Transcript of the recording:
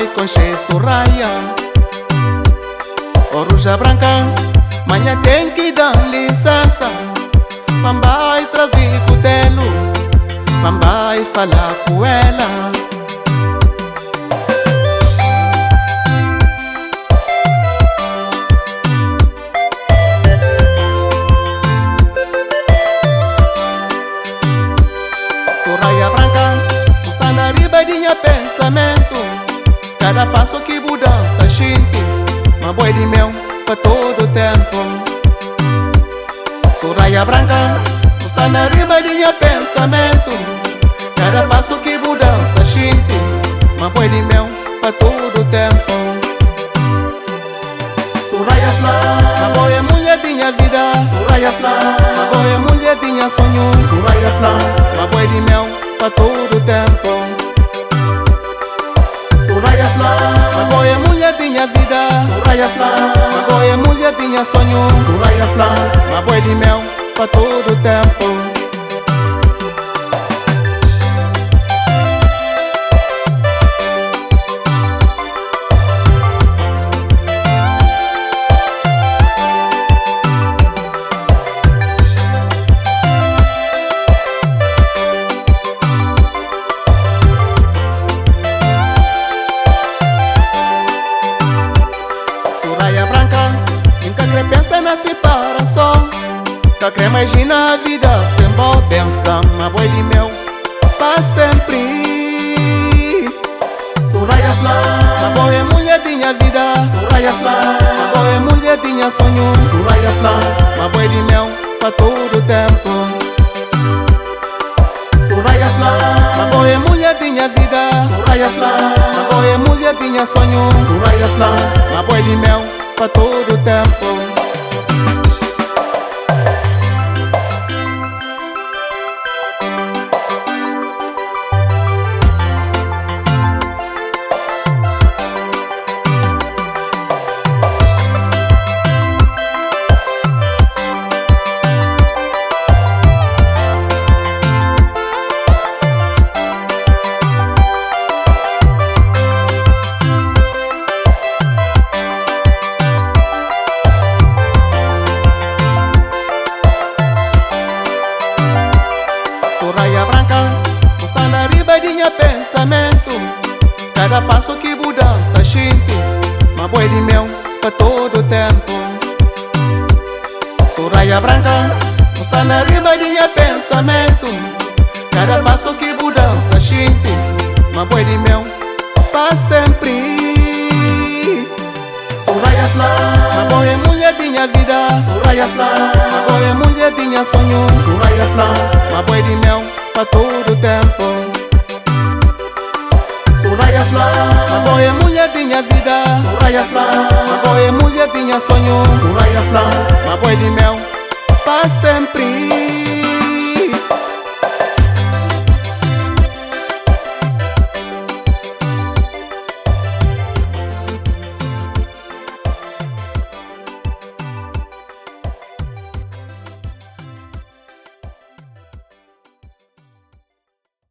Mambai com cheio Soraya, Oruja branca, manhã tem que dar licença. Mambai traz de cutelo, Mambai falar com ela. Soraya branca, está na riba de minha pensamento. Cada passo que Buda está xinte, uma boi de mel para todo tempo. Soraya branca, está na riba de minha pensamento. Cada passo que Buda está xinte, uma boi de mel para todo tempo. Soraya flor, uma boi é mulher de minha vida. Soraya flor, uma boi é mulher de minha sonho. Soraya flor, uma boi de mel para todo tempo. Soraya flor, uma boi é mulher de minha vida. Soraya flor, uma boi é mulher de minha sonho. Soraya flor, uma boi de mel para todo tempo. Soraya branca, nunca crê pensa na separação. Nunca crê imagina a vida sem bom bem flama, boi de mel para sempre. Soraya flor, uma boi é mulher de minha vida. Soraya flor, uma boi é mulher de minha sonho. Soraya flor, uma boi de mel para todo tempo. Soraya flor, uma boi é mulher de minha vida. Soraya flor, uma boi é mulher de minha sonho. Soraya flor, uma boi de mel para todo tempo. Soraya branca, está na riba de minha pensamento. Cada passo que Buda está xinte, uma boi de mel para todo tempo. Soraya branca, está na riba de minha pensamento. Cada passo que Buda está xinte, uma boi de mel para sempre. Soraya flor, uma boi é mulher de minha vida. Soraya flor, uma boi é mulher de minha sonho. Soraya flor, uma boi de mel para todo tempo. Soraya flor, uma boi é mulher de minha vida. Soraya flor, uma boi é mulher de minha sonho. Soraya flor, uma boi de mel para sempre.